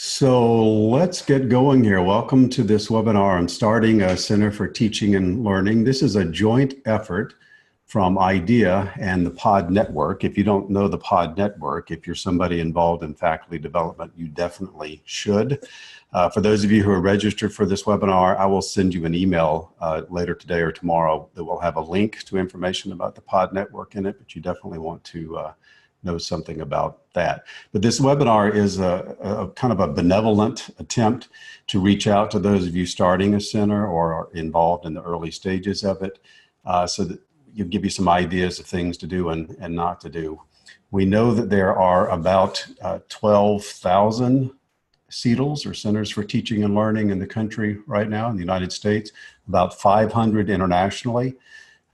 So let's get going here. Welcome to this webinar on starting a Center for Teaching and Learning. This is a joint effort from IDEA and the POD Network. If you don't know the POD Network, if you're somebody involved in faculty development, you definitely should. For those of you who are registered for this webinar, I will send you an email later today or tomorrow that will have a link to information about the POD Network in it, but you definitely want to know something about that. But this webinar is a kind of a benevolent attempt to reach out to those of you starting a center or are involved in the early stages of it, so that you'll give you some ideas of things to do and not to do. We know that there are about 12,000 CETLs, or Centers for Teaching and Learning, in the country right now in the United States, about 500 internationally.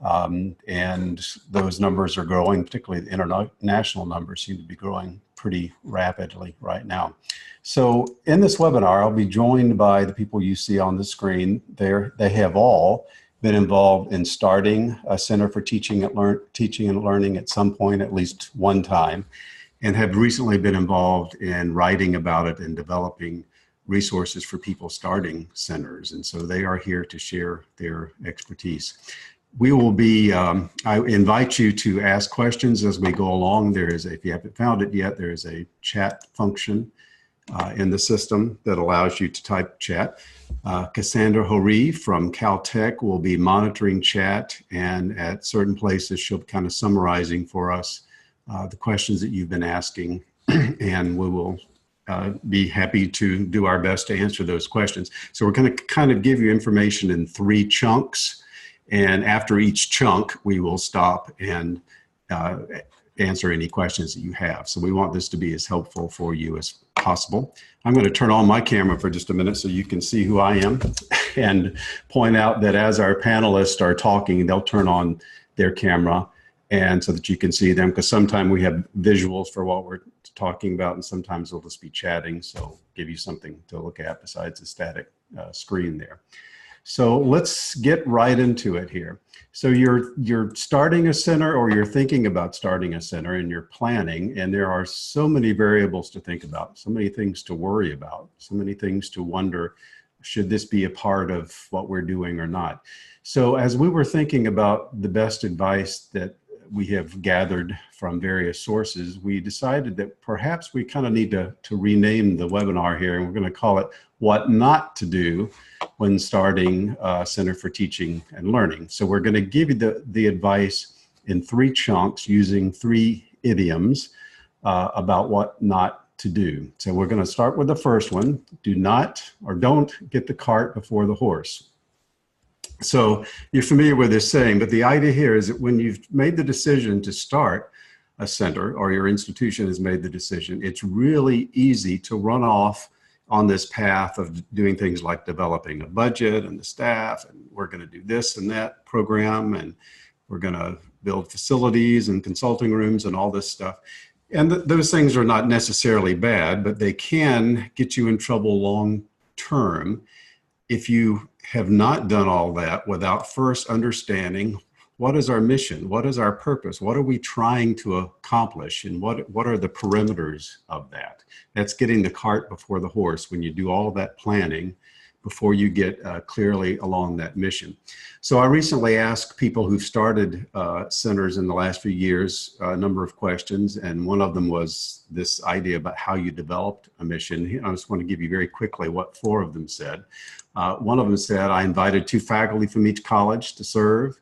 And those numbers are growing, particularly the international numbers seem to be growing pretty rapidly right now. So in this webinar, I'll be joined by the people you see on the screen. They have all been involved in starting a Center for Teaching and Learning at some point, at least one time, and have recently been involved in writing about it and developing resources for people starting centers. And so they are here to share their expertise. We will be, I invite you to ask questions as we go along. There is, if you haven't found it yet, there is a chat function in the system that allows you to type chat. Cassandra Horee from Caltech will be monitoring chat, and at certain places she'll be kind of summarizing for us the questions that you've been asking, and we will be happy to do our best to answer those questions. So we're going to kind of give you information in 3 chunks. And after each chunk, we will stop and answer any questions that you have. So we want this to be as helpful for you as possible. I'm going to turn on my camera for just a minute so you can see who I am, and point out that as our panelists are talking, they'll turn on their camera, and so that you can see them, because sometimes we have visuals for what we're talking about, and sometimes we'll just be chatting, so give you something to look at besides the static screen there. So let's get right into it here. So you're starting a center, or you're thinking about starting a center, and you're planning, and there are so many variables to think about, so many things to worry about, so many things to wonder, should this be a part of what we're doing or not? So as we were thinking about the best advice that we have gathered from various sources, we decided that perhaps we kind of need to rename the webinar here, and we're going to call it What Not to Do when Starting a Center for Teaching and Learning. So we're going to give you the advice in 3 chunks using 3 idioms about what not to do. So we're going to start with the first one: do not, or don't get the cart before the horse. So you're familiar with this saying, but the idea here is that when you've made the decision to start a center, or your institution has made the decision, it's really easy to run off on this path of doing things like developing a budget and the staff, and we're going to do this and that program, and we're going to build facilities and consulting rooms and all this stuff. And those things are not necessarily bad, but they can get you in trouble long term if you have not done all that without first understanding, what is our mission? What is our purpose? What are we trying to accomplish? And what are the perimeters of that? That's getting the cart before the horse when you do all of that planning before you get clearly along that mission. So I recently asked people who've started centers in the last few years a number of questions, and one of them was this idea about how you developed a mission. I just want to give you very quickly what 4 of them said. One of them said, I invited 2 faculty from each college to serve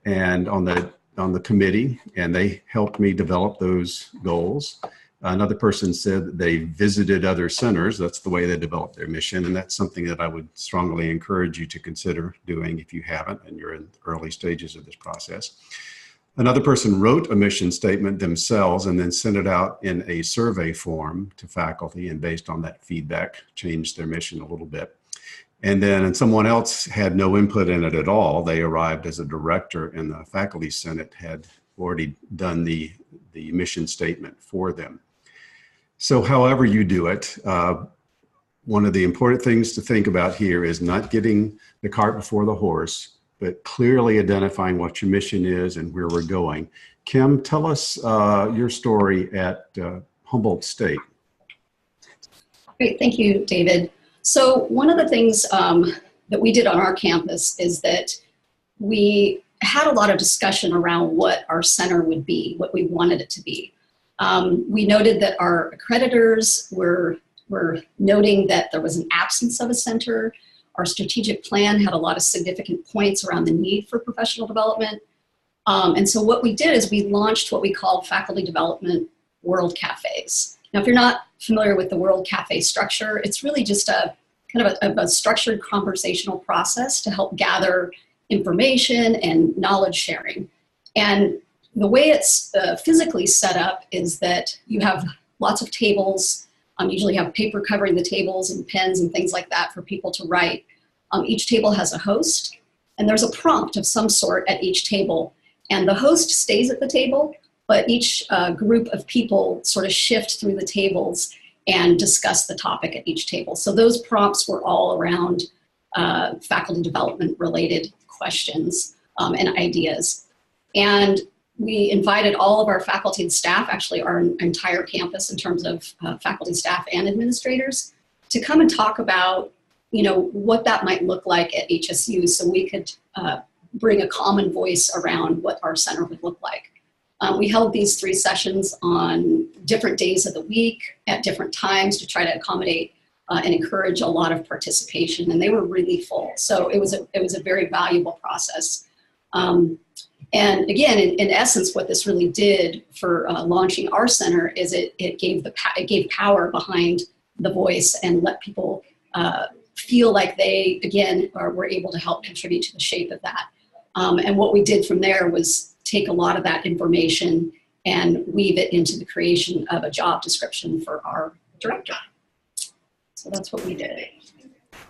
and on the committee, and they helped me develop those goals. Another person said that they visited other centers. That's the way they developed their mission, and that's something that I would strongly encourage you to consider doing if you haven't and you're in the early stages of this process. Another person wrote a mission statement themselves and then sent it out in a survey form to faculty, and based on that feedback, changed their mission a little bit. And then someone else had no input in it at all. They arrived as a director, and the faculty senate had already done the mission statement for them. So however you do it, one of the important things to think about here is not getting the cart before the horse, but clearly identifying what your mission is and where we're going. Kim, tell us your story at Humboldt State. Great, thank you, David. So one of the things that we did on our campus is that we had a lot of discussion around what our center would be, what we wanted it to be. We noted that our accreditors were noting that there was an absence of a center. Our strategic plan had a lot of significant points around the need for professional development. And so what we did is we launched what we call Faculty Development World Cafes. Now, if you're not familiar with the World Cafe structure, it's really just a kind of a structured conversational process to help gather information and knowledge sharing. And the way it's physically set up is that you have lots of tables. Usually have paper covering the tables and pens and things like that for people to write. Each table has a host, and there's a prompt of some sort at each table. And the host stays at the table, but each group of people sort of shift through the tables and discuss the topic at each table. So those prompts were all around faculty development related questions and ideas. And we invited all of our faculty and staff, actually our entire campus in terms of faculty, staff, and administrators, to come and talk about, you know, what that might look like at HSU, so we could bring a common voice around what our center would look like. We held these 3 sessions on different days of the week at different times to try to accommodate and encourage a lot of participation, and they were really full. So it was a very valuable process. And again, in essence, what this really did for launching our center is it gave power behind the voice and let people feel like they, again, were able to help contribute to the shape of that. And what we did from there was take a lot of that information and weave it into the creation of a job description for our director. So that's what we did.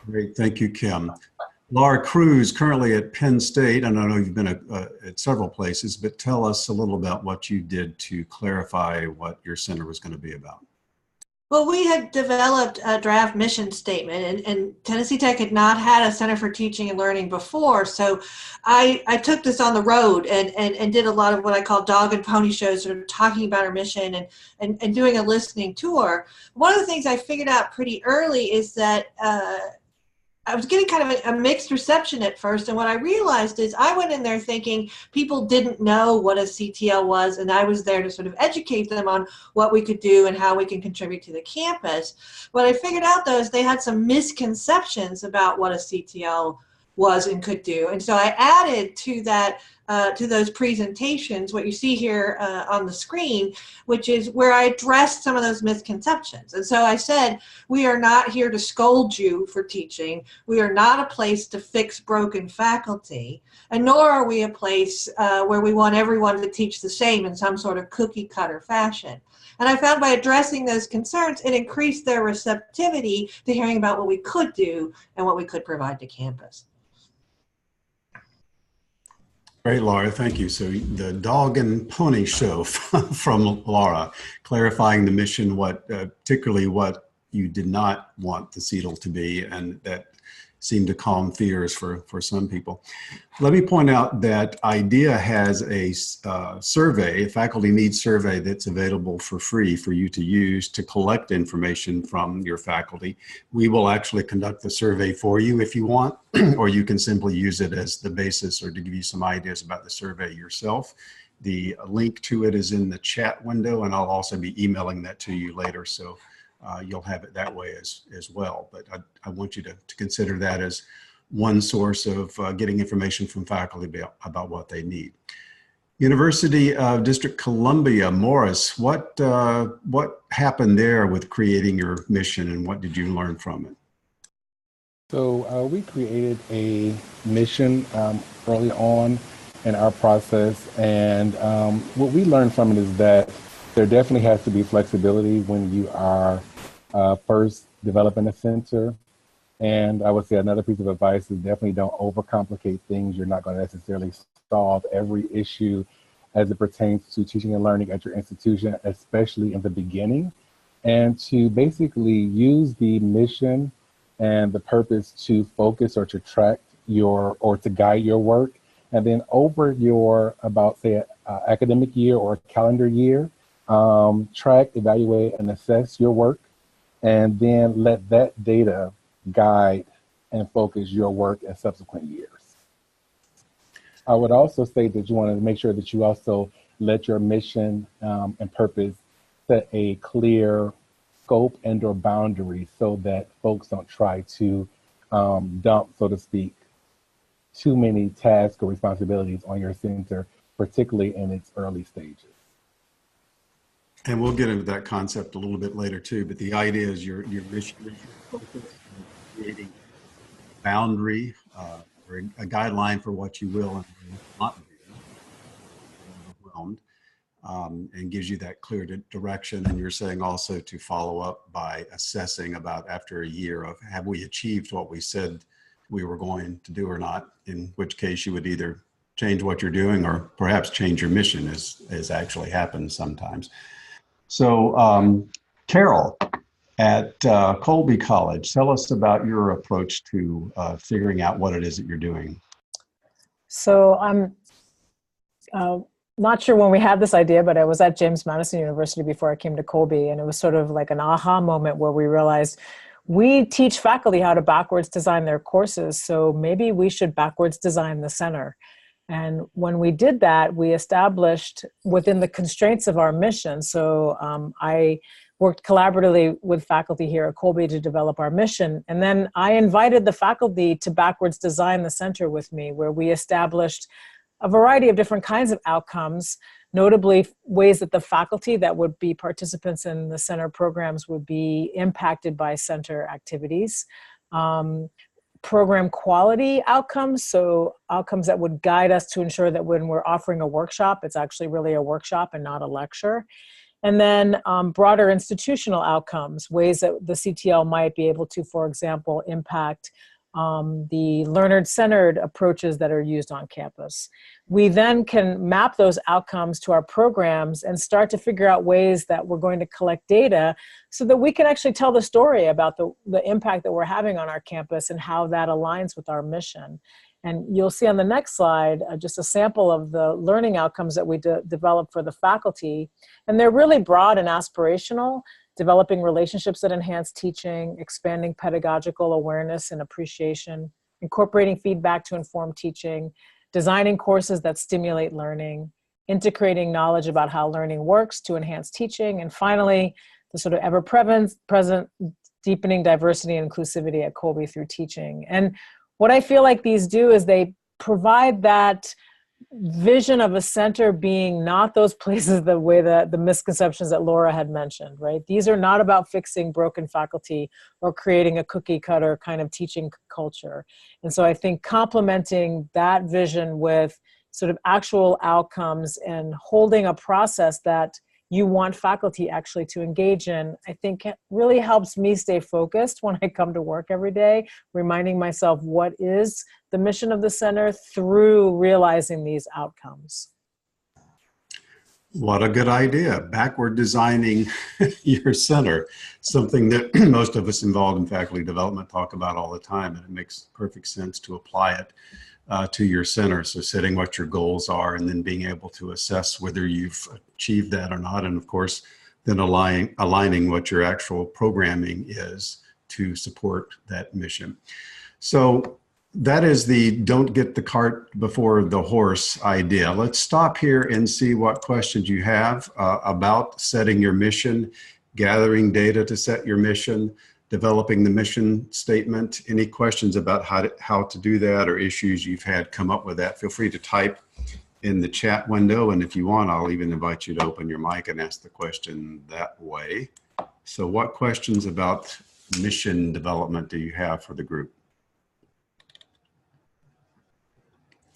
Great, thank you, Kim. Laura Cruz, currently at Penn State, and I know you've been at several places, but tell us a little about what you did to clarify what your center was going to be about. Well, we had developed a draft mission statement, and Tennessee Tech had not had a Center for Teaching and Learning before. So I took this on the road and did a lot of what I call dog and pony shows, sort of talking about our mission and doing a listening tour. One of the things I figured out pretty early is that I was getting kind of a mixed reception at first, and what I realized is I went in there thinking people didn't know what a CTL was, and I was there to sort of educate them on what we could do and how we can contribute to the campus. What I figured out, though, is they had some misconceptions about what a CTL was and could do, and so I added to that, to those presentations, what you see here on the screen, which is where I addressed some of those misconceptions. And so I said, we are not here to scold you for teaching. We are not a place to fix broken faculty, and nor are we a place where we want everyone to teach the same in some sort of cookie cutter fashion. And I found by addressing those concerns, it increased their receptivity to hearing about what we could do and what we could provide to campus. Great, Laura, thank you. So the dog and pony show from Laura, clarifying the mission, particularly what you did not want the CETL to be, and that seemed to calm fears for some people. Let me point out that IDEA has a survey, a faculty needs survey that's available for free for you to use to collect information from your faculty. We will actually conduct the survey for you if you want, or you can simply use it as the basis or to give you some ideas about the survey yourself. The link to it is in the chat window, and I'll also be emailing that to you later, so you'll have it that way as well. But I want you to consider that as one source of getting information from faculty about what they need. University of District Columbia, Morris, what happened there with creating your mission, and what did you learn from it? So we created a mission early on in our process, and what we learned from it is that there definitely has to be flexibility when you are first developing a center. And I would say another piece of advice is definitely don't overcomplicate things. You're not going to necessarily solve every issue as it pertains to teaching and learning at your institution, especially in the beginning. And to basically use the mission and the purpose to focus or to track or to guide your work. And then over your academic year or calendar year, track, evaluate, and assess your work. and then let that data guide and focus your work in subsequent years. I would also say that you want to make sure that you also let your mission and purpose set a clear scope and or boundary so that folks don't try to dump, so to speak, too many tasks or responsibilities on your center, particularly in its early stages. And we'll get into that concept a little bit later too, but the idea is your mission focus, creating a boundary or a guideline for what you will and will not do, overwhelmed, and gives you that clear direction. And you're saying also to follow up by assessing about after a year of have we achieved what we said we were going to do or not, in which case you would either change what you're doing or perhaps change your mission, as actually happens sometimes. So Carol, at Colby College, tell us about your approach to figuring out what it is that you're doing. So I'm not sure when we had this idea, but I was at James Madison University before I came to Colby, and it was sort of like an aha moment where we realized we teach faculty how to backwards design their courses, so maybe we should backwards design the center. And when we did that, we established within the constraints of our mission. So I worked collaboratively with faculty here at Colby to develop our mission. And then I invited the faculty to backwards design the center with me, where we established a variety of different kinds of outcomes, notably ways that the faculty that would be participants in the center programs would be impacted by center activities. Program quality outcomes, so outcomes that would guide us to ensure that when we're offering a workshop, it's actually really a workshop and not a lecture. And then broader institutional outcomes, ways that the CTL might be able to, for example, impact the learner-centered approaches that are used on campus. We then can map those outcomes to our programs and start to figure out ways that we're going to collect data so that we can actually tell the story about the impact that we're having on our campus and how that aligns with our mission. And you'll see on the next slide just a sample of the learning outcomes that we developed for the faculty. And they're really broad and aspirational: developing relationships that enhance teaching, expanding pedagogical awareness and appreciation, incorporating feedback to inform teaching, designing courses that stimulate learning, integrating knowledge about how learning works to enhance teaching, and finally, the sort of ever-present deepening diversity and inclusivity at Colby through teaching. And what I feel like these do is they provide that vision of a center being not those places the way that the misconceptions that Laura had mentioned, right? These are not about fixing broken faculty or creating a cookie cutter kind of teaching culture. And so I think complementing that vision with sort of actual outcomes and holding a process that you want faculty actually to engage in, I think really helps me stay focused when I come to work every day, reminding myself what is the mission of the center through realizing these outcomes. What a good idea. Backward designing your center, something that most of us involved in faculty development talk about all the time, and it makes perfect sense to apply it to your center. So setting what your goals are and then being able to assess whether you've achieved that or not. And of course, then aligning what your actual programming is to support that mission. So that is the don't get the cart before the horse idea. Let's stop here and see what questions you have about setting your mission, gathering data to set your mission, developing the mission statement. Any questions about how to do that or issues you've had come up with that? Feel free to type in the chat window. And if you want, I'll even invite you to open your mic and ask the question that way. So what questions about mission development do you have for the group?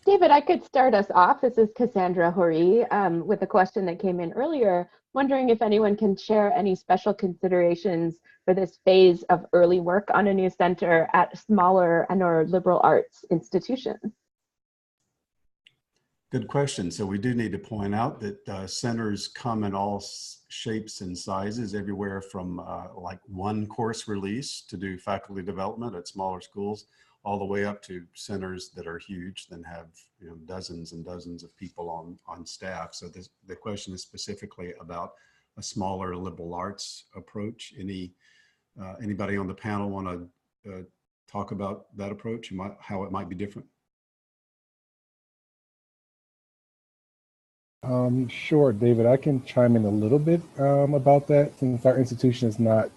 David, I could start us off. This is Cassandra Hori with a question that came in earlier, wondering if anyone can share any special considerations for this phase of early work on a new center at smaller and/or liberal arts institutions. Good question. So we do need to point out that centers come in all shapes and sizes, everywhere from like one course release to do faculty development at smaller schools, all the way up to centers that are huge and have dozens and dozens of people on staff. So the question is specifically about a smaller liberal arts approach. Any Anybody on the panel want to talk about that approach, how it might be different? Sure, David, I can chime in a little bit about that. Since our institution is not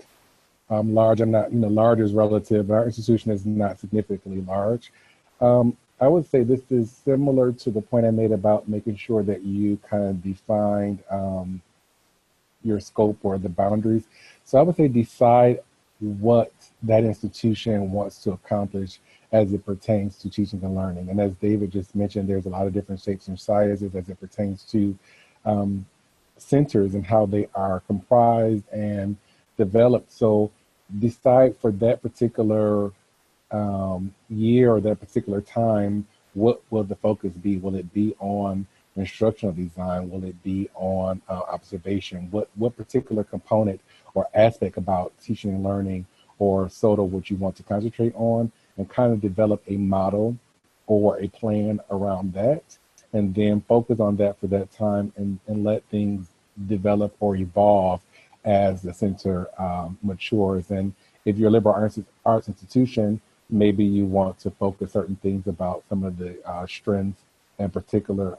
large, I'm not, large is relative, but our institution is not significantly large. I would say this is similar to the point I made about making sure that you kind of defined your scope or the boundaries. So I would say decide what that institution wants to accomplish as it pertains to teaching and learning. And as David just mentioned, there's a lot of different shapes and sizes as it pertains to centers and how they are comprised and developed. So decide for that particular year or that particular time, what will the focus be? Will it be on instructional design? Will it be on observation? What particular component or aspect about teaching and learning or SOTA would you want to concentrate on, and kind of develop a model or a plan around that, and then focus on that for that time and let things develop or evolve as the center matures. And if you're a liberal arts institution, maybe you want to focus certain things about some of the strengths and particular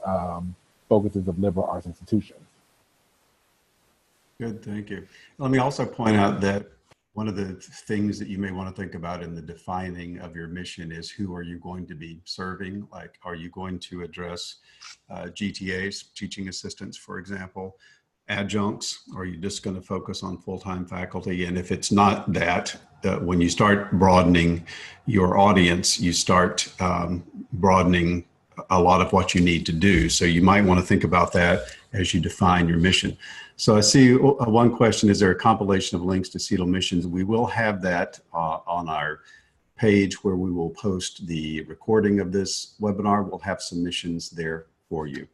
focuses of liberal arts institutions. Good, thank you. Let me also point out that one of the things that you may want to think about in the defining of your mission is who are you going to be serving? Like, are you going to address GTAs, teaching assistants, for example, adjuncts? Or are you just going to focus on full-time faculty? And if it's not that, when you start broadening your audience, you start broadening a lot of what you need to do. So you might want to think about that as you define your mission. So I see one question, is there a compilation of links to CETL missions? We will have that on our page where we will post the recording of this webinar. We'll have some missions there for you.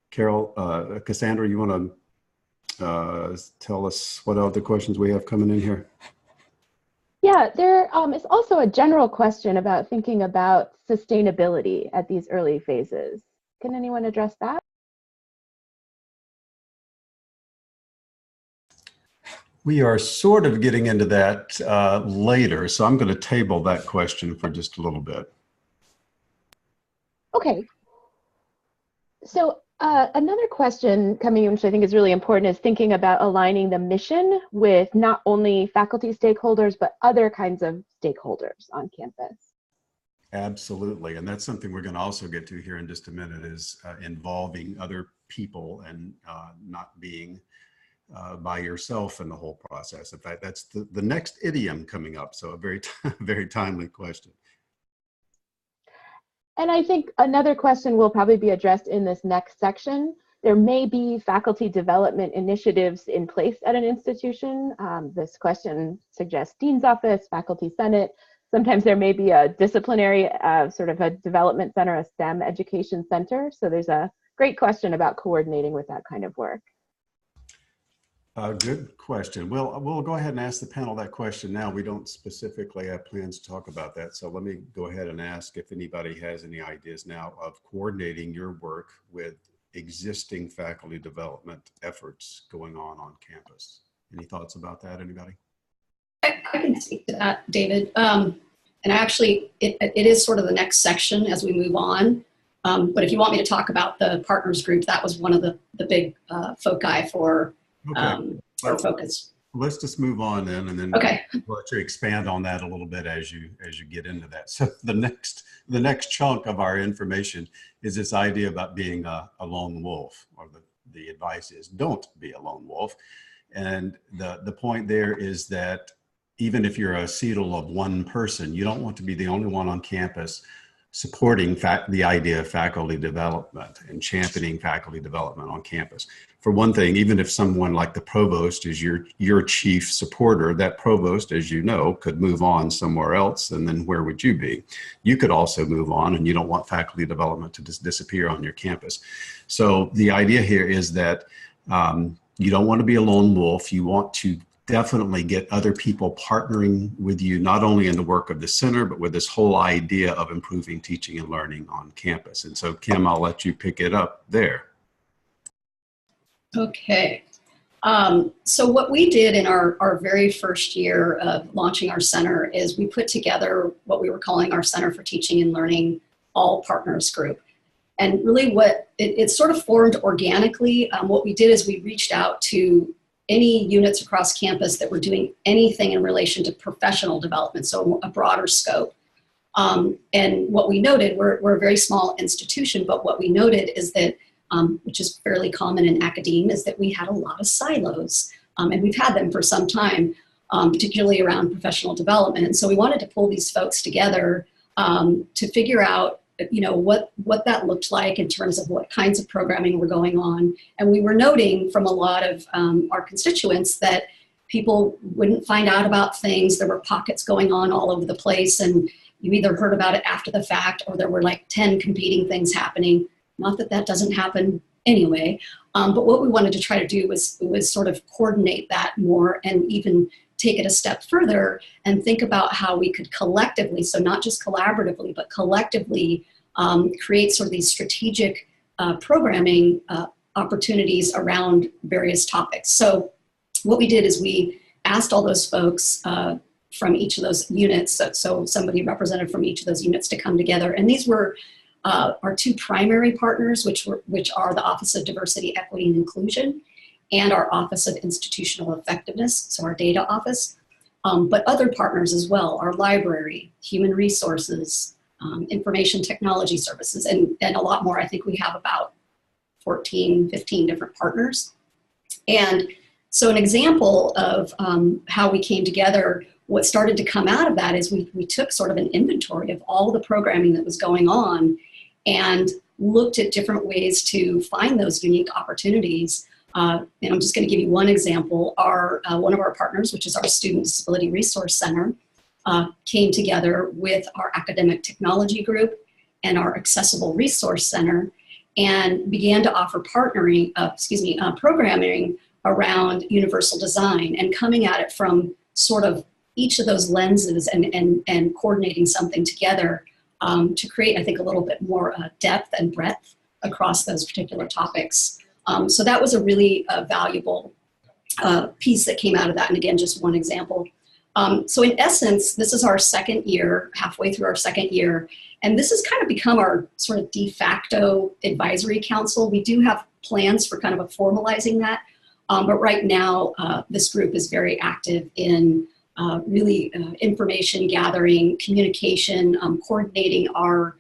Carol, Cassandra, you want to tell us what other questions we have coming in here? Yeah, there is also a general question about thinking about sustainability at these early phases. Can anyone address that? We are sort of getting into that later, so I'm going to table that question for just a little bit. Okay. So another question coming in, which I think is really important, is thinking about aligning the mission with not only faculty stakeholders, but other kinds of stakeholders on campus. Absolutely, and that's something we're going to also get to here in just a minute, is involving other people and not being by yourself in the whole process. In fact, that's the next idiom coming up, so a very, very timely question. And I think another question will probably be addressed in this next section. There may be faculty development initiatives in place at an institution. This question suggests Dean's Office, Faculty Senate. Sometimes there may be a disciplinary sort of a development center, a STEM education center. So there's a great question about coordinating with that kind of work. Good question. We'll go ahead and ask the panel that question now. We don't specifically have plans to talk about that. So let me go ahead and ask if anybody has any ideas now of coordinating your work with existing faculty development efforts going on campus. Any thoughts about that, anybody? I can speak to that, David. And actually, it is sort of the next section as we move on. But if you want me to talk about the partners group, that was one of the big foci for focus. Let's just move on then, and then okay. We'll let you expand on that a little bit as you get into that. So the next chunk of our information is this idea about being a lone wolf, or the advice is don't be a lone wolf. And the point there is that even if you're a CETL of one person, you don't want to be the only one on campus supporting the idea of faculty development and championing faculty development on campus. For one thing, even if someone like the provost is your chief supporter, that provost, as you know, could move on somewhere else, and then where would you be? You could also move on, and you don't want faculty development to just disappear on your campus. So the idea here is that you don't want to be a lone wolf. You want to definitely get other people partnering with you, not only in the work of the center, but with this whole idea of improving teaching and learning on campus. And so, Kim, I'll let you pick it up there. Okay. So what we did in our very first year of launching our center is we put together what we were calling our Center for Teaching and Learning All Partners Group. And really what it sort of formed organically. What we did is we reached out to any units across campus that were doing anything in relation to professional development, so a broader scope. And what we noted, we're a very small institution, but what we noted is that, which is fairly common in academia, is that we had a lot of silos. And we've had them for some time, particularly around professional development. And so we wanted to pull these folks together to figure out what that looked like in terms of what kinds of programming were going on. And we were noting from a lot of our constituents that people wouldn't find out about things. There were pockets going on all over the place, and you either heard about it after the fact or there were like 10 competing things happening. Not that that doesn't happen anyway, but what we wanted to try to do was sort of coordinate that more and even take it a step further and think about how we could collectively, so not just collaboratively, but collectively create sort of these strategic programming opportunities around various topics. So what we did is we asked all those folks from each of those units, so somebody represented from each of those units to come together. And these were our two primary partners, which are the Office of Diversity, Equity, and Inclusion, and our Office of Institutional Effectiveness, so our data office, but other partners as well, our library, human resources, information technology services, and a lot more. I think we have about 14, 15 different partners. And so an example of how we came together, what started to come out of that is we took sort of an inventory of all the programming that was going on and looked at different ways to find those unique opportunities. And I'm just going to give you one example. One of our partners, which is our Student Disability Resource Center, came together with our Academic Technology Group and our Accessible Resource Center and began to offer programming around universal design and coming at it from sort of each of those lenses and coordinating something together to create, I think, a little bit more depth and breadth across those particular topics. So that was a really valuable piece that came out of that. And again, just one example. So in essence, this is our second year, halfway through our second year, and this has kind of become our sort of de facto advisory council. We do have plans for kind of formalizing that, but right now this group is very active in really information gathering, communication, coordinating our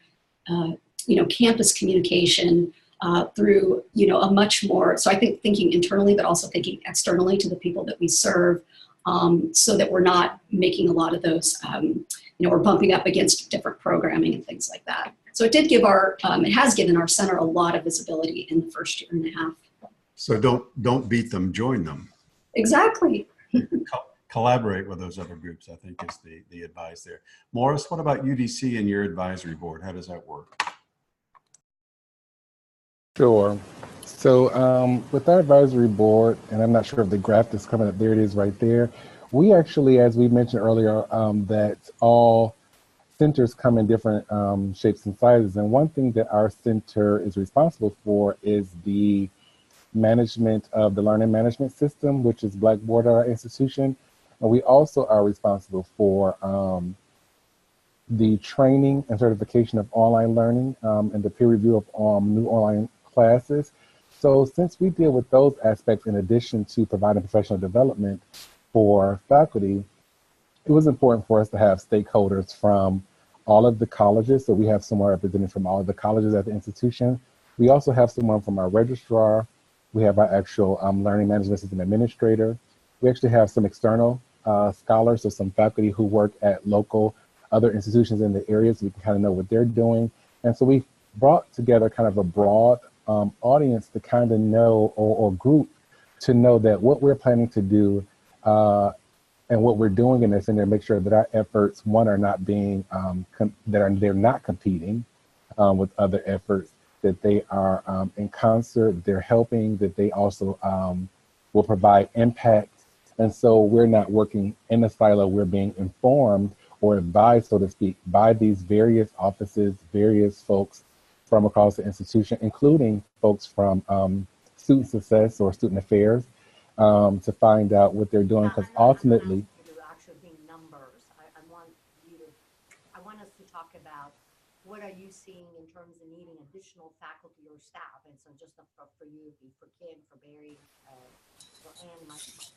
campus communication through a much more, so I think thinking internally but also thinking externally to the people that we serve, so that we're not making a lot of those, we're bumping up against different programming and things like that. So it did give it has given our center a lot of visibility in the first year and a half. So don't beat them, join them. Exactly. Collaborate with those other groups, I think, is the advice there. Morris, what about UDC and your advisory board? How does that work? Sure. So with our advisory board, and I'm not sure if the graph is coming up, there it is right there. We actually, as we mentioned earlier, that all centers come in different shapes and sizes. And one thing that our center is responsible for is the management of the learning management system, which is Blackboard at our institution. And we also are responsible for the training and certification of online learning and the peer review of new online classes. So since we deal with those aspects in addition to providing professional development for faculty, it was important for us to have stakeholders from all of the colleges. So we have someone represented from all of the colleges at the institution. We also have someone from our registrar. We have our actual learning management system administrator. We actually have some external scholars, so some faculty who work at local other institutions in the area, so we can kind of know what they're doing. And so we brought together kind of a broad audience to kind of know, or group to know that what we're planning to do and what we're doing in this, and to make sure that our efforts, one, are not being, they're not competing with other efforts, that they are in concert, they're helping, that they also will provide impact. And so we're not working in a silo, we're being informed or advised, so to speak, by these various offices, various folks from across the institution, including folks from student success or student affairs, to find out what they're doing, because ultimately, actually being numbers. I want us to talk about what are you seeing in terms of needing additional faculty or staff, and so just for you, for Kim, for Barry, for Anne, myself.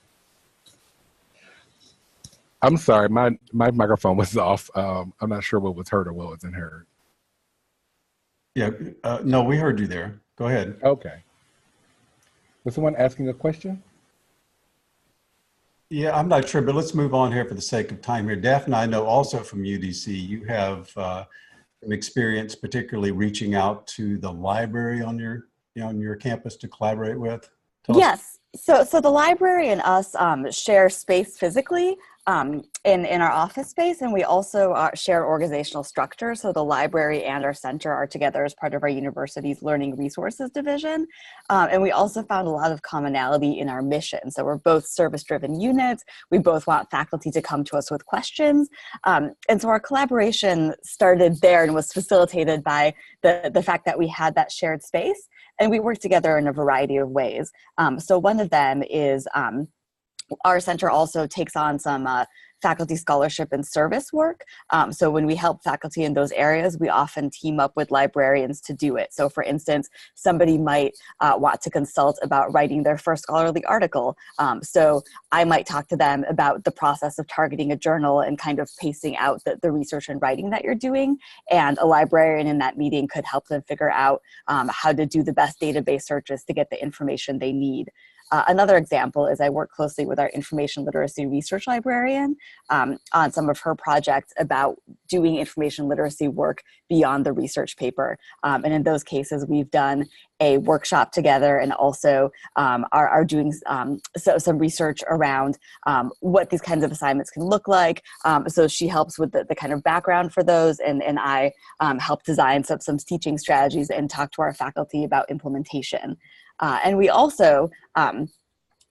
I'm sorry, my microphone was off. I'm not sure what was heard or what wasn't heard. Yeah, no, we heard you there. Go ahead. Okay. Was someone asking a question? Yeah, I'm not sure, but let's move on here for the sake of time here. Daphne, I know also from UDC, you have an experience particularly reaching out to the library on your campus to collaborate with. Yes. So the library and us share space physically in our office space, and we also share organizational structure. So the library and our center are together as part of our university's Learning Resources Division. And we also found a lot of commonality in our mission. So we're both service-driven units. We both want faculty to come to us with questions. And so our collaboration started there and was facilitated by the fact that we had that shared space. And we work together in a variety of ways. So one of them is our center also takes on some faculty scholarship and service work. So when we help faculty in those areas, we often team up with librarians to do it. So for instance, somebody might want to consult about writing their first scholarly article. So I might talk to them about the process of targeting a journal and kind of pacing out the research and writing that you're doing. And a librarian in that meeting could help them figure out how to do the best database searches to get the information they need. Another example is I work closely with our information literacy research librarian on some of her projects about doing information literacy work beyond the research paper. And in those cases, we've done a workshop together and also are doing some research around what these kinds of assignments can look like. So she helps with the kind of background for those, and I help design some teaching strategies and talk to our faculty about implementation. And we also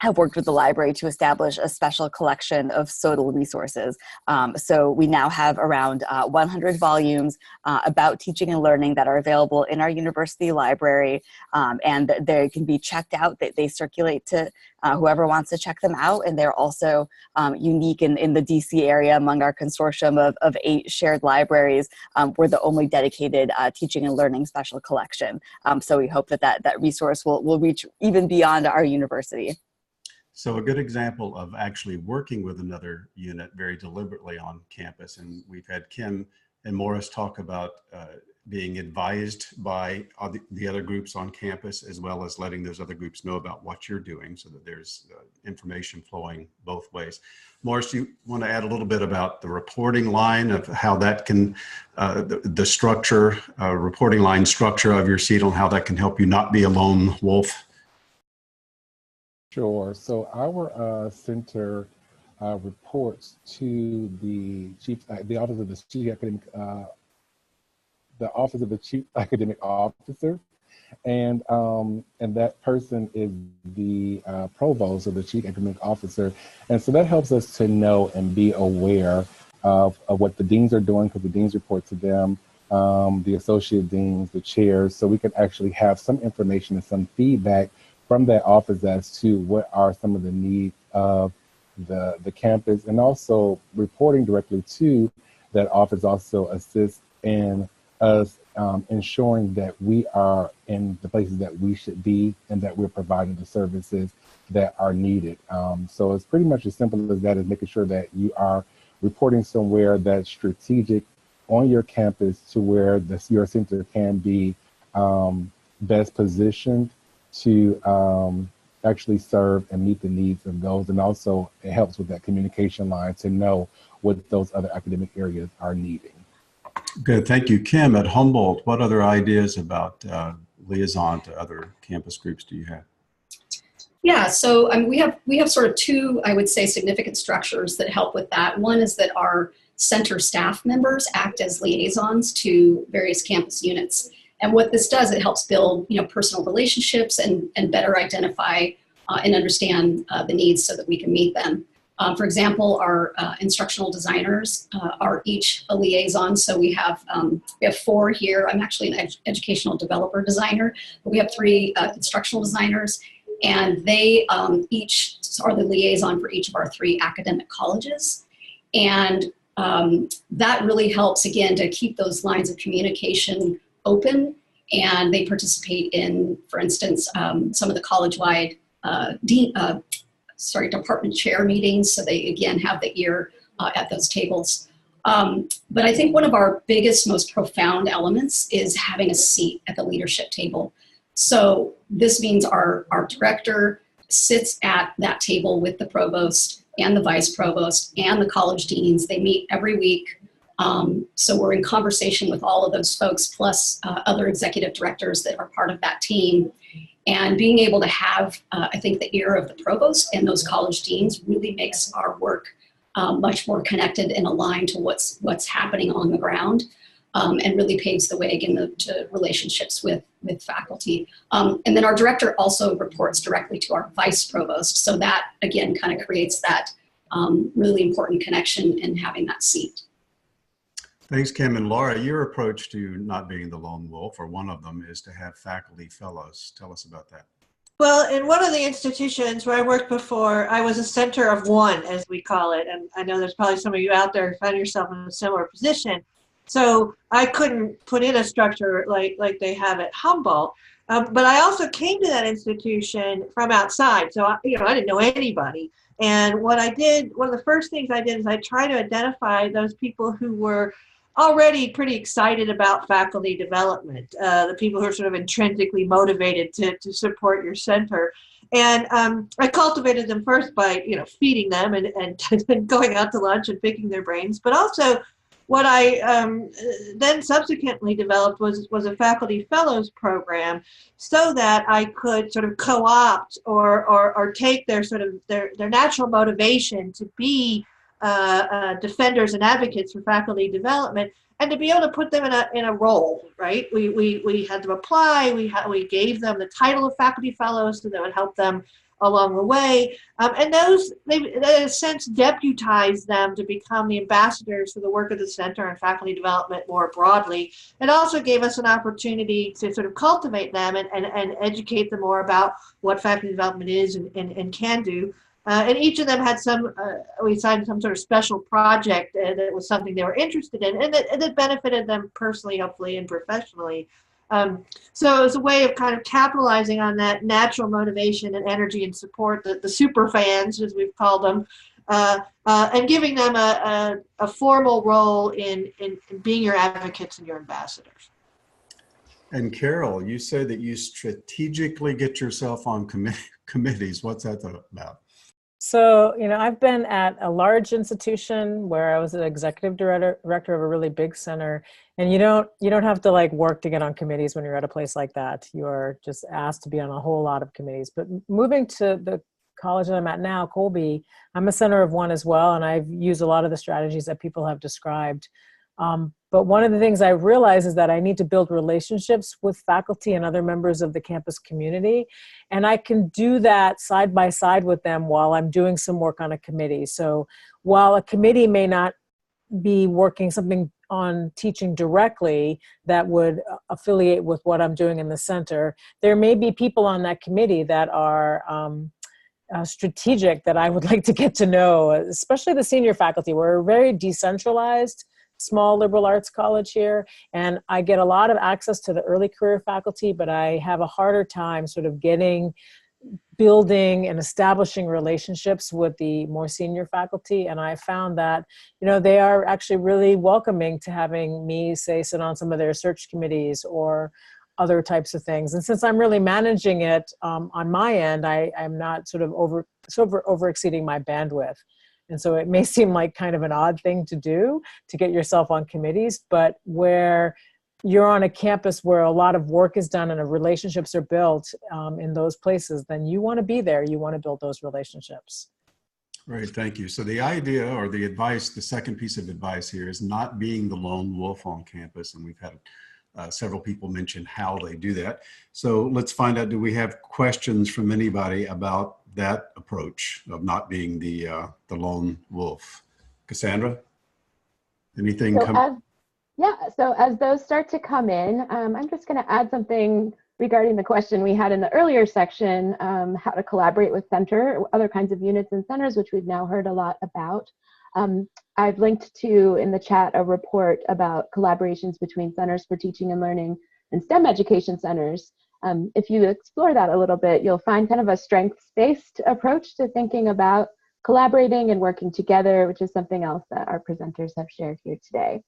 have worked with the library to establish a special collection of SOTL resources. So we now have around 100 volumes about teaching and learning that are available in our university library, and they can be checked out. They circulate to whoever wants to check them out, and they're also unique in the DC area among our consortium of 8 shared libraries. We're the only dedicated teaching and learning special collection. So we hope that resource will reach even beyond our university. So a good example of actually working with another unit very deliberately on campus. And we've had Kim and Morris talk about being advised by the other groups on campus, as well as letting those other groups know about what you're doing so that there's information flowing both ways. Morris, do you want to add a little bit about the reporting line of how that can, the structure, reporting line structure of your CETL, and how that can help you not be a lone wolf? Sure. So our center reports to the the office of the chief academic, the office of the chief academic officer, and that person is the provost or the chief academic officer, and so that helps us to know and be aware of what the deans are doing, because the deans report to them, the associate deans, the chairs, so we can actually have some information and some feedback from that office as to what are some of the needs of the campus, and also reporting directly to that office also assists in us ensuring that we are in the places that we should be and that we're providing the services that are needed. So it's pretty much as simple as that, is making sure that you are reporting somewhere that's strategic on your campus to where your center can be best positioned to actually serve and meet the needs of those. And also it helps with that communication line to know what those other academic areas are needing. Good, thank you. Kim, at Humboldt, what other ideas about liaison to other campus groups do you have? Yeah, so we have sort of 2, I would say, significant structures that help with that. One is that our center staff members act as liaisons to various campus units. And what this does, it helps build, personal relationships and better identify and understand the needs so that we can meet them. For example, our instructional designers are each a liaison. So we have 4 here. I'm actually an educational developer designer, but we have 3 instructional designers. And they each are the liaison for each of our 3 academic colleges. And that really helps, again, to keep those lines of communication open. And they participate in, for instance, some of the college-wide department chair meetings. So they, again, have the ear at those tables. But I think one of our biggest, most profound elements is having a seat at the leadership table. So this means our director sits at that table with the provost and the vice provost and the college deans. They meet every week. So we're in conversation with all of those folks, plus other executive directors that are part of that team. And being able to have, I think, the ear of the provost and those college deans really makes our work much more connected and aligned to what's happening on the ground, and really paves the way, again, to relationships with faculty. And then our director also reports directly to our vice provost. So that, again, kind of creates that really important connection in having that seat. Thanks, Kim. And Laura, your approach to not being the lone wolf, or one of them, is to have faculty fellows. Tell us about that. Well, in one of the institutions where I worked before, I was a center of one, as we call it. And I know there's probably some of you out there who find yourself in a similar position. So I couldn't put in a structure like they have at Humboldt. But I also came to that institution from outside. So, I didn't know anybody. And what I did, one of the first things I did is I tried to identify those people who were already pretty excited about faculty development, the people who are sort of intrinsically motivated to support your center. And I cultivated them first by, feeding them and going out to lunch and picking their brains. But also what I then subsequently developed was a faculty fellows program, so that I could sort of co-opt or take their sort of their natural motivation to be defenders and advocates for faculty development, and to be able to put them in a role, right? We had them apply. We gave them the title of faculty fellows, so that would help them along the way, and those, they in a sense deputized them to become the ambassadors for the work of the center and faculty development more broadly. It also gave us an opportunity to sort of cultivate them and educate them more about what faculty development is and can do. And each of them had we signed some sort of special project that was something they were interested in, and it benefited them personally, hopefully, and professionally. So it was a way of kind of capitalizing on that natural motivation and energy and support, the super fans, as we've called them, and giving them a formal role in being your advocates and your ambassadors. And Carol, you said that you strategically get yourself on committees. What's that about? So, I've been at a large institution where I was an executive director of a really big center, and you don't have to work to get on committees when you're at a place like that. You're just asked to be on a whole lot of committees. But moving to the college that I'm at now, Colby, I'm a center of one as well, and I've used a lot of the strategies that people have described. But one of the things I realize is that I need to build relationships with faculty and other members of the campus community. And I can do that side by side with them while I'm doing some work on a committee. So while a committee may not be working something on teaching directly that would affiliate with what I'm doing in the center, there may be people on that committee that are strategic that I would like to get to know, especially the senior faculty. We're very decentralized, small liberal arts college here, and I get a lot of access to the early career faculty, but I have a harder time sort of building and establishing relationships with the more senior faculty. And I found that, they are actually really welcoming to having me, say, sit on some of their search committees or other types of things. And since I'm really managing it on my end, I'm not sort of over exceeding my bandwidth. And so it may seem like kind of an odd thing to do, to get yourself on committees, but where you're on a campus where a lot of work is done and relationships are built in those places, then you want to be there. You want to build those relationships. Great, thank you. So the idea, or the advice, the second piece of advice here, is not being the lone wolf on campus. And we've had several people mention how they do that. So let's find out, do we have questions from anybody about that approach of not being the lone wolf? Cassandra, anything? So as those start to come in, I'm just going to add something regarding the question we had in the earlier section, how to collaborate with center, other kinds of units and centers, which we've now heard a lot about. I've linked to in the chat a report about collaborations between centers for teaching and learning and STEM education centers. If you explore that a little bit, you'll find kind of a strengths-based approach to thinking about collaborating and working together, which is something else that our presenters have shared here today.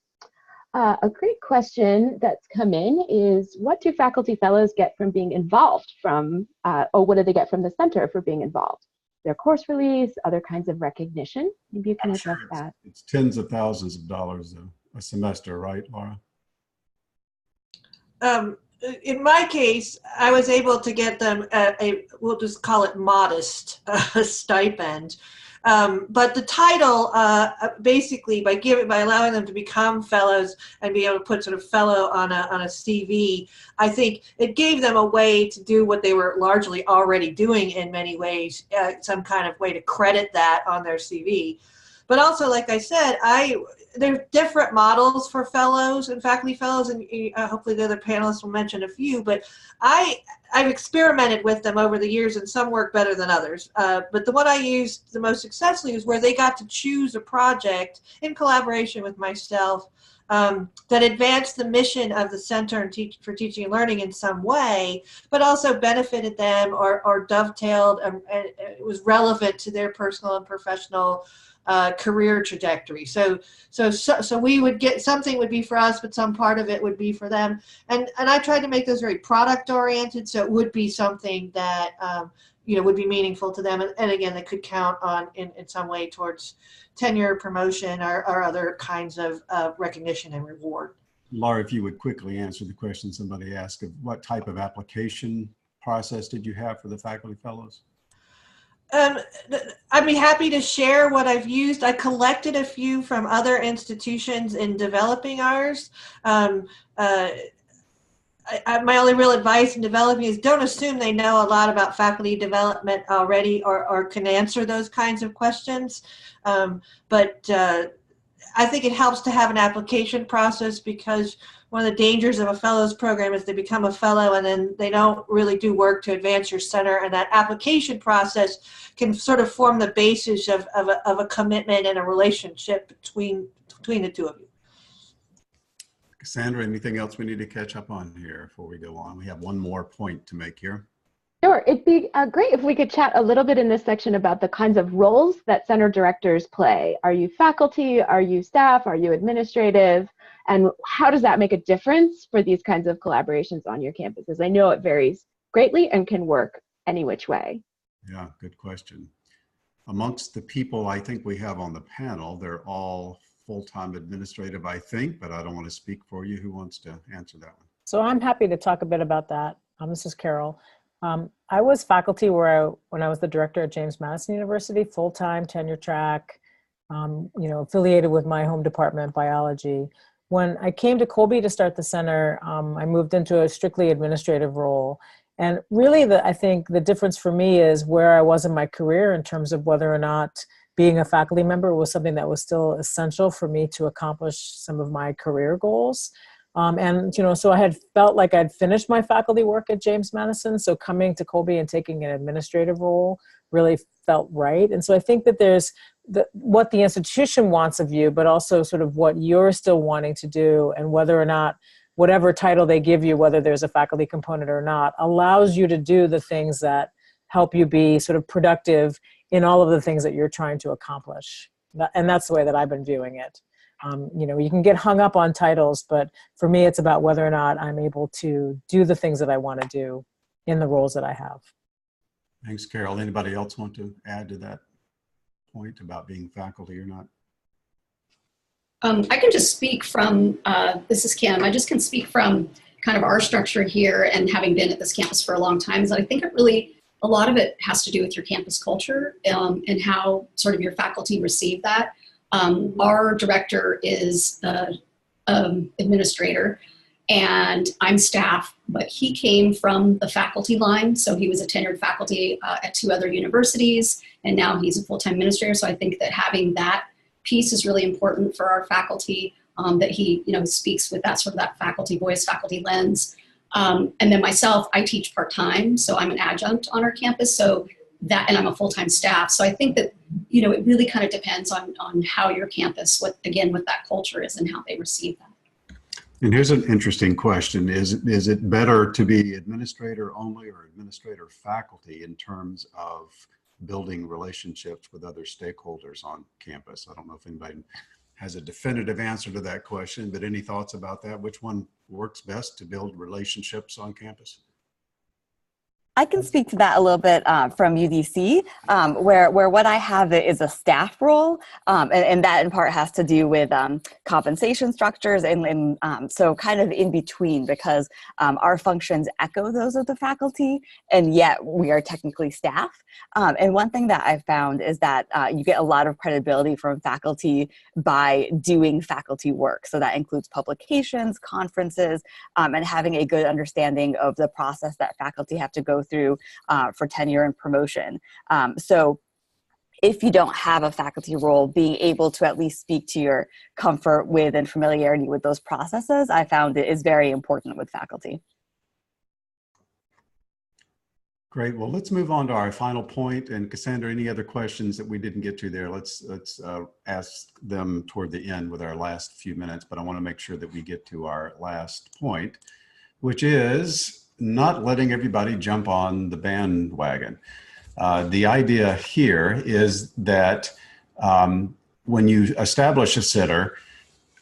A great question that's come in is, what do faculty fellows get from being involved or what do they get from the center for being involved? Their course release, other kinds of recognition? Maybe you can address that. It's tens of thousands of dollars a semester, right, Laura? In my case, I was able to get them we'll just call it modest stipend. But the title, basically, by allowing them to become fellows and be able to put sort of fellow on a CV, I think it gave them a way to do what they were largely already doing in many ways, some kind of way to credit that on their CV. But also, like I said, there are different models for fellows and faculty fellows, and hopefully the other panelists will mention a few, but I've experimented with them over the years, and some work better than others. But the one I used the most successfully is where they got to choose a project in collaboration with myself that advanced the mission of the Center for Teaching and Learning in some way, but also benefited them or dovetailed and it was relevant to their personal and professional career trajectory. So we would get, something would be for us, but some part of it would be for them. And I tried to make those very product oriented, so it would be something that would be meaningful to them, and again, they could count on in some way towards tenure, promotion, or other kinds of recognition and reward. Laura, if you would quickly answer the question somebody asked of what type of application process did you have for the faculty fellows? I'd be happy to share what I've used. I collected a few from other institutions in developing ours. My only real advice in developing is don't assume they know a lot about faculty development already or can answer those kinds of questions. But I think it helps to have an application process, because one of the dangers of a fellows program is they become a fellow and then they don't really do work to advance your center, and that application process can sort of form the basis of a commitment and a relationship between the two of you. Cassandra, anything else we need to catch up on here before we go on? We have one more point to make here. Sure, it'd be great if we could chat a little bit in this section about the kinds of roles that center directors play. Are you faculty? Are you staff? Are you administrative? And how does that make a difference for these kinds of collaborations on your campuses? I know it varies greatly and can work any which way. Yeah, good question. Amongst the people I think we have on the panel, they're all full-time administrative, I think, but I don't want to speak for you. Who wants to answer that one? So I'm happy to talk a bit about that. This is Carol. I was faculty when I was the director at James Madison University, full-time, tenure track, affiliated with my home department, biology. When I came to Colby to start the center, I moved into a strictly administrative role. And really, I think the difference for me is where I was in my career in terms of whether or not being a faculty member was something that was still essential for me to accomplish some of my career goals. So I had felt like I'd finished my faculty work at James Madison. So coming to Colby and taking an administrative role really felt right. And so I think that there's what the institution wants of you, but also sort of what you're still wanting to do, and whether or not whatever title they give you, whether there's a faculty component or not, allows you to do the things that help you be sort of productive in all of the things that you're trying to accomplish. And that's the way that I've been viewing it. You can get hung up on titles, but for me, it's about whether or not I'm able to do the things that I want to do in the roles that I have. Thanks, Carol. Anybody else want to add to that point about being faculty or not? I can just speak from, this is Kim, I just can speak from kind of our structure here, and having been at this campus for a long time, is that I think a lot of it has to do with your campus culture and how sort of your faculty receive that. Our director is administrator, and I'm staff, but he came from the faculty line. So he was a tenured faculty at 2 other universities, and now he's a full-time administrator. So I think that having that piece is really important for our faculty, that he speaks with that sort of that faculty voice, faculty lens. And then myself, I teach part-time, so I'm an adjunct on our campus. So that, and I'm a full-time staff. So I think that, you know, it really kind of depends on how your campus, what that culture is and how they receive that. And here's an interesting question. Is it better to be administrator only or administrator faculty in terms of building relationships with other stakeholders on campus? I don't know if anybody has a definitive answer to that question, but any thoughts about that? Which one works best to build relationships on campus? I can speak to that a little bit from UDC, where what I have is a staff role, and that in part has to do with compensation structures and so kind of in between, because our functions echo those of the faculty, and yet we are technically staff. And one thing that I've found is that you get a lot of credibility from faculty by doing faculty work. So that includes publications, conferences, and having a good understanding of the process that faculty have to go through for tenure and promotion. So if you don't have a faculty role, being able to at least speak to your comfort with and familiarity with those processes, I found it is very important with faculty. Great. Well, let's move on to our final point. And Cassandra, any other questions that we didn't get to there? Let's ask them toward the end with our last few minutes, but I want to make sure that we get to our last point, which is not letting everybody jump on the bandwagon. The idea here is that when you establish a center,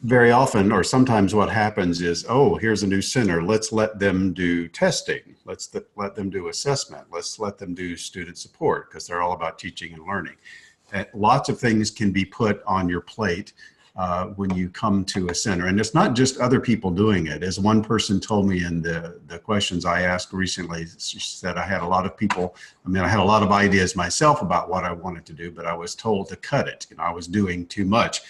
very often, or sometimes what happens is, oh, here's a new center. Let's let them do testing. Let's let them do assessment. Let's let them do student support, because they're all about teaching and learning. Lots of things can be put on your plate when you come to a center. And it's not just other people doing it. As one person told me in the questions I asked recently, she said, I had a lot of people, I had a lot of ideas myself about what I wanted to do, but I was told to cut it. I was doing too much.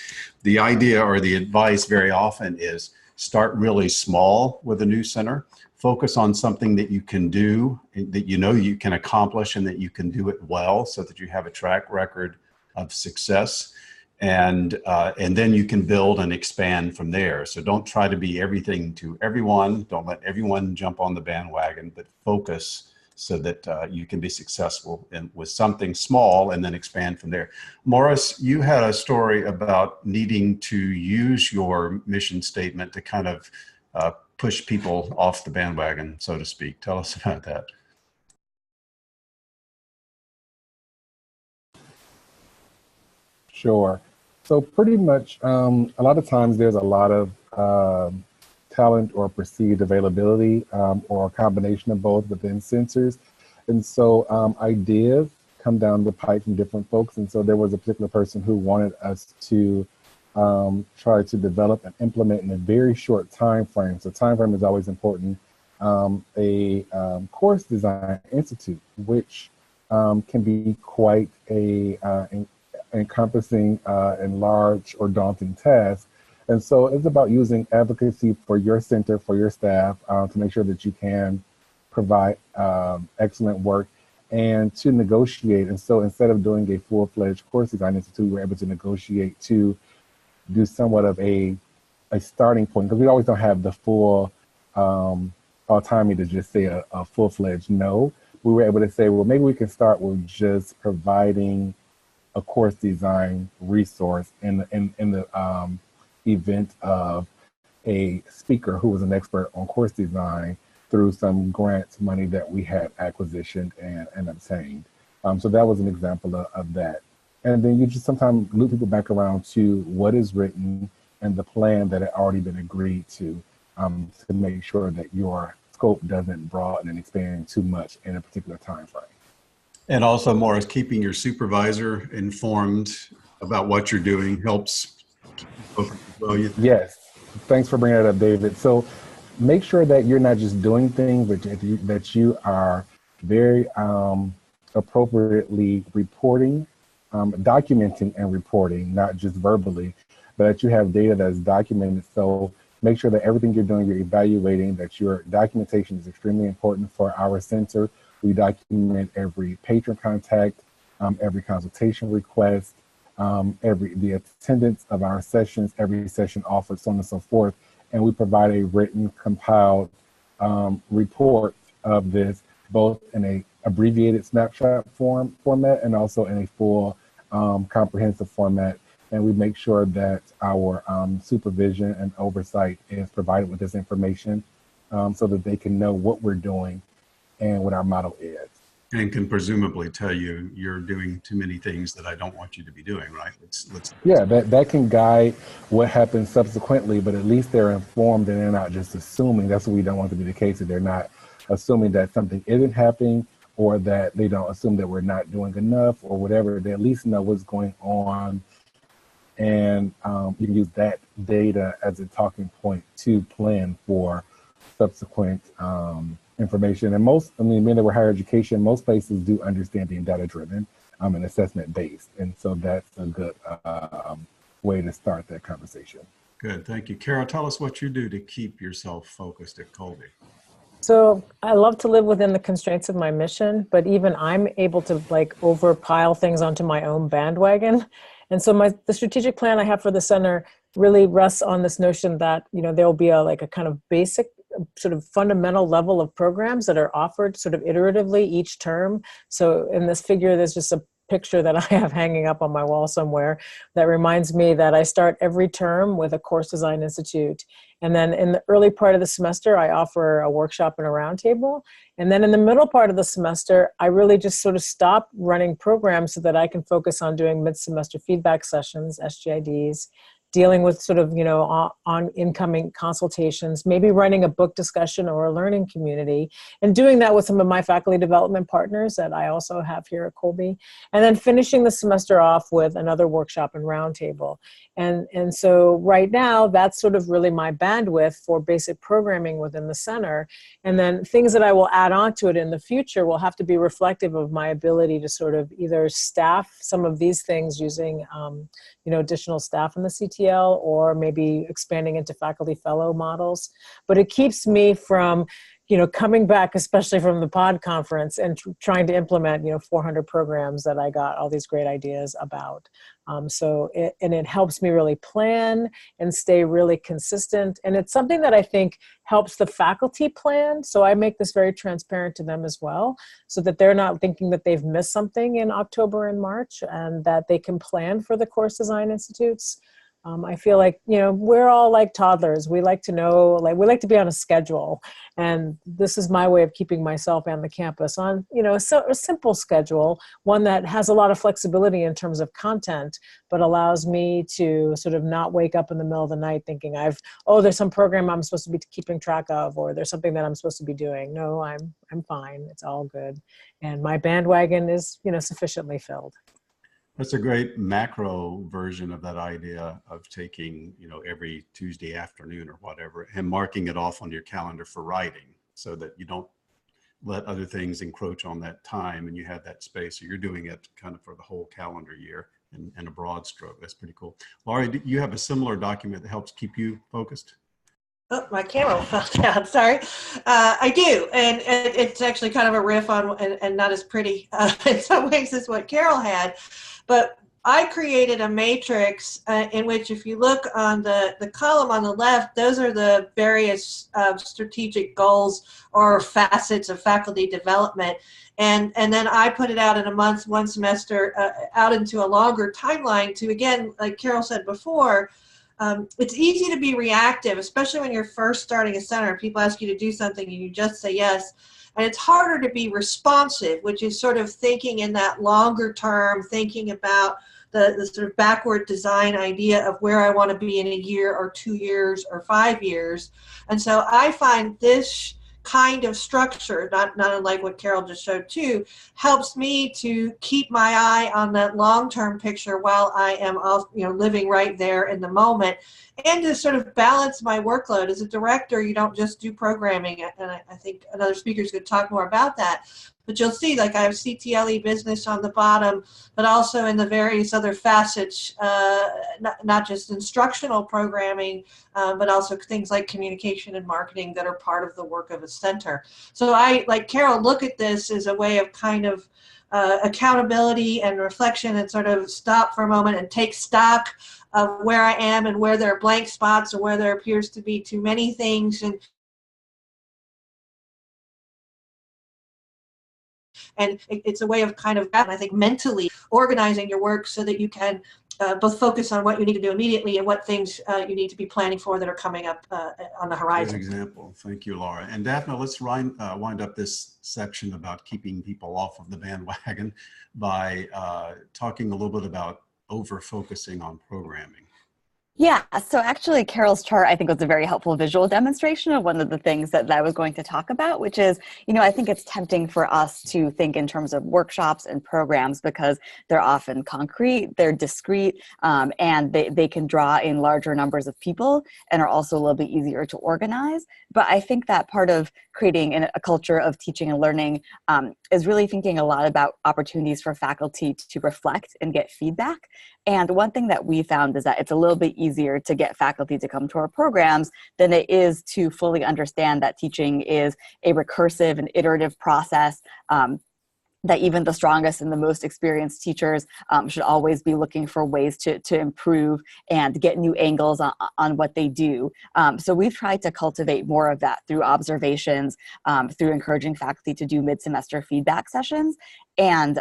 The idea or the advice very often is start really small with a new center. Focus on something that you can do, that you know you can accomplish, and that you can do it well, so that you have a track record of success. And then you can build and expand from there. So don't try to be everything to everyone. Don't let everyone jump on the bandwagon, but focus so that you can be successful with something small and then expand from there. Morris, you had a story about needing to use your mission statement to kind of push people off the bandwagon, so to speak. Tell us about that. Sure. So pretty much, a lot of times there's a lot of talent or perceived availability or a combination of both within sensors. And so ideas come down the pipe from different folks. And so there was a particular person who wanted us to try to develop and implement in a very short time frame. So time frame is always important. A course design institute, which can be quite a encompassing and large or daunting task. And so it's about using advocacy for your center, for your staff, to make sure that you can provide excellent work and to negotiate. And so instead of doing a full-fledged course design institute, we're able to negotiate to do somewhat of a starting point, because we always don't have the full autonomy to just say a full-fledged no. We were able to say, well, maybe we can start with just providing a course design resource in the event of a speaker who was an expert on course design through some grant money that we had acquisitioned and obtained. So that was an example of that. And then you just sometimes loop people back around to what is written and the plan that had already been agreed to make sure that your scope doesn't broaden and expand too much in a particular time frame. And also, Morris, keeping your supervisor informed about what you're doing helps. Yes, thanks for bringing that up, David. So make sure that you're not just doing things, but that you are very appropriately reporting, documenting and reporting, not just verbally, but that you have data that's documented. So make sure that everything you're doing, you're evaluating, that your documentation is extremely important for our center. We document every patron contact, every consultation request, the attendance of our sessions, every session offered, so on and so forth. And we provide a written, compiled reports of this, both in a abbreviated snapshot format and also in a full comprehensive format. And we make sure that our supervision and oversight is provided with this information so that they can know what we're doing and what our model is. And can presumably tell you you're doing too many things that I don't want you to be doing, right? Yeah, that can guide what happens subsequently, but at least they're informed and they're not just assuming. That's what we don't want to be the case, that they're not assuming that something isn't happening or that they don't assume that we're not doing enough or whatever. They at least know what's going on, and you can use that data as a talking point to plan for subsequent information. And being that we're higher education, most places do understand being data-driven and assessment-based. And so that's a good way to start that conversation. Good, thank you. Carol, tell us what you do to keep yourself focused at Colby. So I love to live within the constraints of my mission, but even I'm able to overpile things onto my own bandwagon. And so the strategic plan I have for the center really rests on this notion that, there'll be a kind of basic sort of fundamental level of programs that are offered sort of iteratively each term. So in this figure, there's just a picture that I have hanging up on my wall somewhere that reminds me that I start every term with a course design institute. And then in the early part of the semester, I offer a workshop and a roundtable. And then in the middle part of the semester, I really just sort of stop running programs so that I can focus on doing mid-semester feedback sessions, SGIDs, dealing with sort of, on incoming consultations, maybe running a book discussion or a learning community, and doing that with some of my faculty development partners that I also have here at Colby, and then finishing the semester off with another workshop and roundtable. And so right now, that's sort of really my bandwidth for basic programming within the center. And then things that I will add on to it in the future will have to be reflective of my ability to sort of either staff some of these things using additional staff in the CTL, or maybe expanding into faculty fellow models. But it keeps me from coming back, especially from the pod conference, and trying to implement 400 programs that I got all these great ideas about. It helps me really plan and stay really consistent. And it's something that I think helps the faculty plan. So I make this very transparent to them as well, so that they're not thinking that they've missed something in October and March, and that they can plan for the course design institutes. I feel like, we're all like toddlers. We like to know, we like to be on a schedule. And this is my way of keeping myself and the campus on, a simple schedule, one that has a lot of flexibility in terms of content, but allows me to sort of not wake up in the middle of the night thinking there's some program I'm supposed to be keeping track of, or there's something that I'm supposed to be doing. No, I'm fine. It's all good. And my bandwagon is, sufficiently filled. That's a great macro version of that idea of taking, every Tuesday afternoon or whatever, and marking it off on your calendar for writing, so that you don't let other things encroach on that time and you have that space. So you're doing it kind of for the whole calendar year in a broad stroke. That's pretty cool. Laurie, do you have a similar document that helps keep you focused? Oh, my camera fell down. Sorry. I do. And it's actually kind of a riff on, and not as pretty in some ways as what Carol had. But I created a matrix in which, if you look on the column on the left, those are the various strategic goals or facets of faculty development. And then I put it out in a month, one semester, out into a longer timeline to, again, like Carol said before, it's easy to be reactive, especially when you're first starting a center. People ask you to do something and you just say yes. And it's harder to be responsive, which is sort of thinking in that longer term, thinking about the sort of backward design idea of where I want to be in a year or 2 years or 5 years. And so I find this kind of structure, not unlike what Carol just showed too, helps me to keep my eye on that long-term picture while I am living right there in the moment, and to sort of balance my workload. As a director, you don't just do programming, and I think another speaker is going to talk more about that. But you'll see, I have CTLE business on the bottom, but also in the various other facets, not just instructional programming, but also things like communication and marketing that are part of the work of a center. So I, like Carol, look at this as a way of kind of accountability and reflection, and sort of stop for a moment and take stock of where I am and where there are blank spots or where there appears to be too many things, and And it's a way of kind of, I think, mentally organizing your work so that you can both focus on what you need to do immediately and what things you need to be planning for that are coming up on the horizon. Good example. Thank you, Laura. And Daphne, let's wind up this section about keeping people off of the bandwagon by talking a little bit about over-focusing on programming. Yeah, so actually Carol's chart, I think, was a very helpful visual demonstration of one of the things that I was going to talk about, which is, I think it's tempting for us to think in terms of workshops and programs because they're often concrete, they're discrete, and they can draw in larger numbers of people and are also a little bit easier to organize. But I think that part of creating a culture of teaching and learning is really thinking a lot about opportunities for faculty to reflect and get feedback. And one thing that we found is that it's a little bit easier to get faculty to come to our programs than it is to fully understand that teaching is a recursive and iterative process, that even the strongest and the most experienced teachers should always be looking for ways to improve and get new angles on what they do. So we've tried to cultivate more of that through observations, through encouraging faculty to do mid-semester feedback sessions. And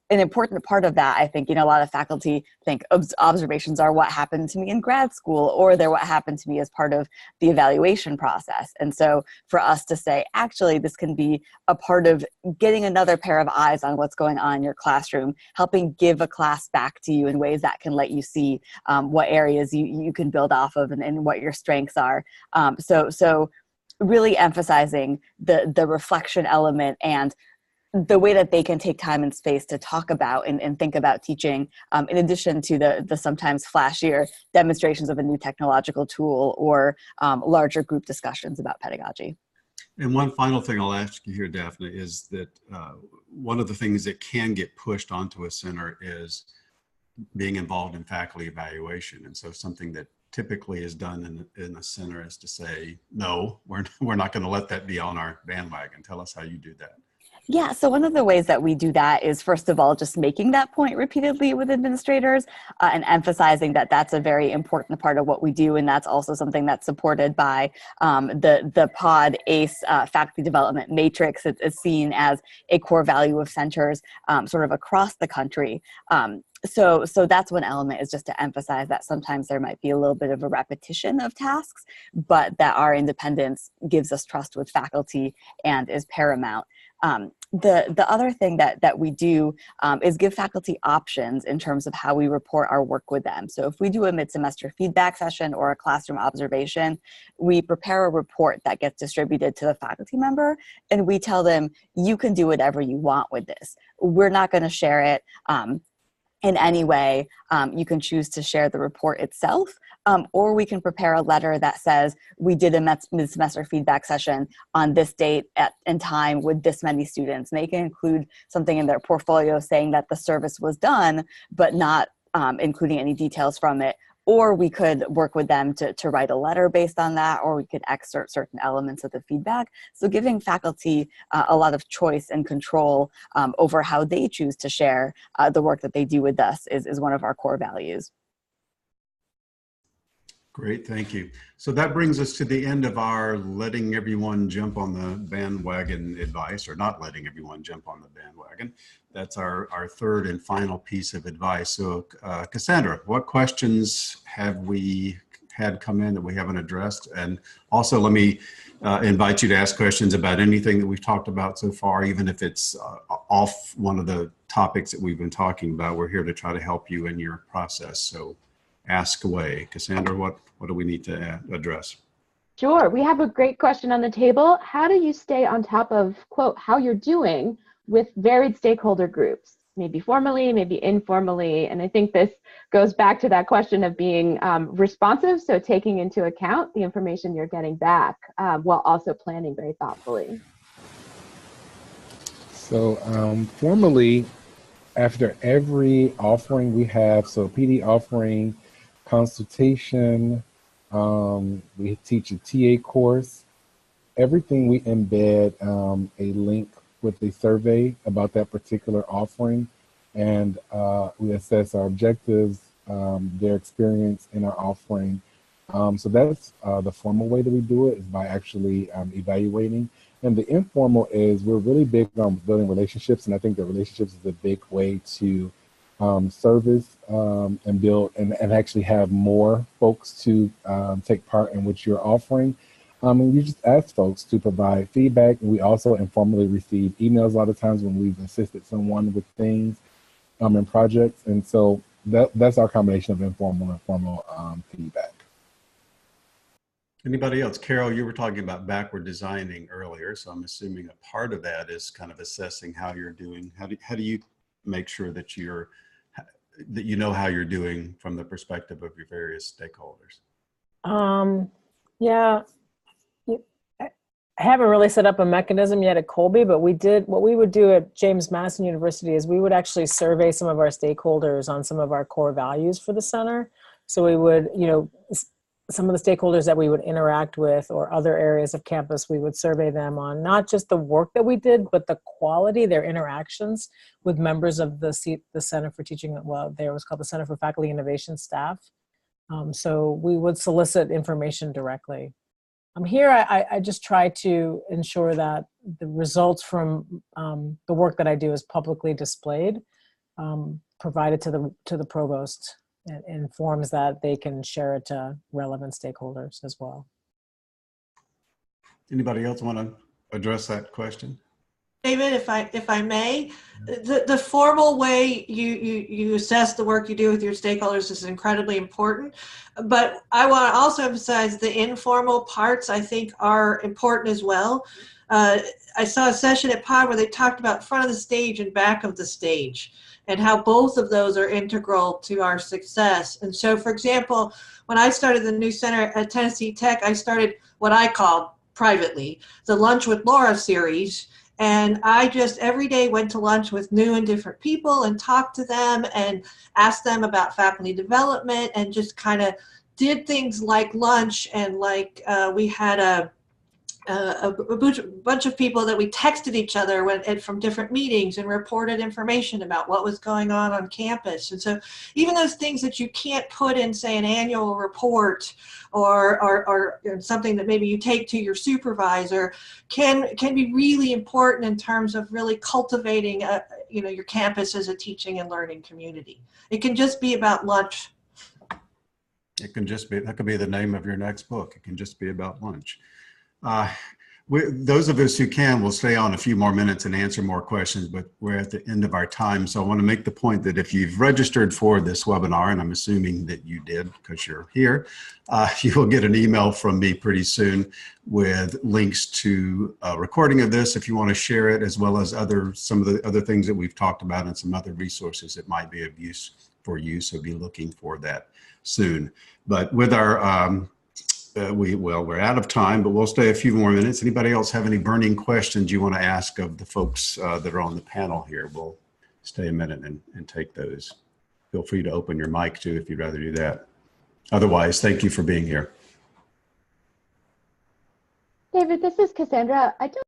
an important part of that, I think, a lot of faculty think observations are what happened to me in grad school, or they're what happened to me as part of the evaluation process. And so for us to say, actually, this can be a part of getting another pair of eyes on what's going on in your classroom, helping give a class back to you in ways that can let you see what areas you can build off of and what your strengths are. So really emphasizing the reflection element and the way that they can take time and space to talk about and think about teaching, in addition to the sometimes flashier demonstrations of a new technological tool or larger group discussions about pedagogy. And one final thing I'll ask you here, Daphne, is that one of the things that can get pushed onto a center is being involved in faculty evaluation. And so something that typically is done in a center is to say, no, we're not going to let that be on our bandwagon. Tell us how you do that. Yeah, so one of the ways that we do that is, first of all, just making that point repeatedly with administrators and emphasizing that that's a very important part of what we do. And that's also something that's supported by the POD ACE faculty development matrix. It's seen as a core value of centers sort of across the country. So that's one element, is just to emphasize that sometimes there might be a little bit of a repetition of tasks, but that our independence gives us trust with faculty and is paramount. The other thing that we do is give faculty options in terms of how we report our work with them. So if we do a mid-semester feedback session or a classroom observation, we prepare a report that gets distributed to the faculty member, and we tell them, you can do whatever you want with this. We're not going to share it in any way. You can choose to share the report itself, or we can prepare a letter that says, we did a mid-semester feedback session on this date and time with this many students. And they can include something in their portfolio saying that the service was done, but not including any details from it. Or we could work with them to write a letter based on that, or we could excerpt certain elements of the feedback. So giving faculty a lot of choice and control over how they choose to share the work that they do with us is one of our core values. Great, thank you. So that brings us to the end of our letting everyone jump on the bandwagon advice, or not letting everyone jump on the bandwagon. That's our third and final piece of advice. So Cassandra, what questions have we had come in that we haven't addressed? And also let me invite you to ask questions about anything that we've talked about so far, even if it's off one of the topics that we've been talking about. We're here to try to help you in your process. So ask away. Cassandra, what do we need to address? Sure. We have a great question on the table. How do you stay on top of, quote, how you're doing with varied stakeholder groups, maybe formally, maybe informally? And I think this goes back to that question of being responsive, so taking into account the information you're getting back while also planning very thoughtfully. So formally, after every offering we have, so PD offering, consultation, we teach a TA course, everything we embed a link with a survey about that particular offering, and we assess our objectives, their experience in our offering. So that's the formal way that we do it, is by actually evaluating. And the informal is we're really big on building relationships, and I think that relationships is a big way to service and build and actually have more folks to take part in what you're offering. And you just ask folks to provide feedback. And we also informally receive emails a lot of times when we've assisted someone with things in projects. And so that's our combination of informal and formal feedback. Anybody else? Carol, you were talking about backward designing earlier, so I'm assuming a part of that is kind of assessing how you're doing. How do you make sure that you know how you're doing from the perspective of your various stakeholders? Yeah, I haven't really set up a mechanism yet at Colby, but what we would do at James Madison University is we would actually survey some of our stakeholders on some of our core values for the center. So we would, some of the stakeholders that we would interact with or other areas of campus, we would survey them on not just the work that we did, but the quality, their interactions with members of the Center for Teaching, well, there was called the Center for Faculty Innovation staff. So we would solicit information directly. Here, I just try to ensure that the results from the work that I do is publicly displayed, provided to the provost, in forms that they can share it to relevant stakeholders as well. Anybody else want to address that question? David, if I may, the formal way you assess the work you do with your stakeholders is incredibly important, but I want to also emphasize the informal parts I think are important as well. I saw a session at POD where they talked about front of the stage and back of the stage and how both of those are integral to our success. And so, for example, when I started the new center at Tennessee Tech, I started what I called privately the Lunch with Laura series. And I just every day went to lunch with new and different people and talked to them and asked them about faculty development and just kind of did things like lunch and like we had a bunch of people that we texted each other from different meetings and reported information about what was going on campus. And so even those things that you can't put in, say, an annual report or something that maybe you take to your supervisor can be really important in terms of really cultivating your campus as a teaching and learning community. It can just be about lunch. It can just be, that could be the name of your next book. It can just be about lunch. Those of us who can will stay on a few more minutes and answer more questions, but we're at the end of our time. So I want to make the point that if you've registered for this webinar, and I'm assuming that you did because you're here, you will get an email from me pretty soon with links to a recording of this if you want to share it, as well as some of the other things that we've talked about and some other resources that might be of use for you. So be looking for that soon. But with our we're out of time, but we'll stay a few more minutes. Anybody else have any burning questions you want to ask of the folks that are on the panel here? We'll stay a minute and take those. Feel free to open your mic too if you'd rather do that. Otherwise, thank you for being here. David, this is Cassandra. I just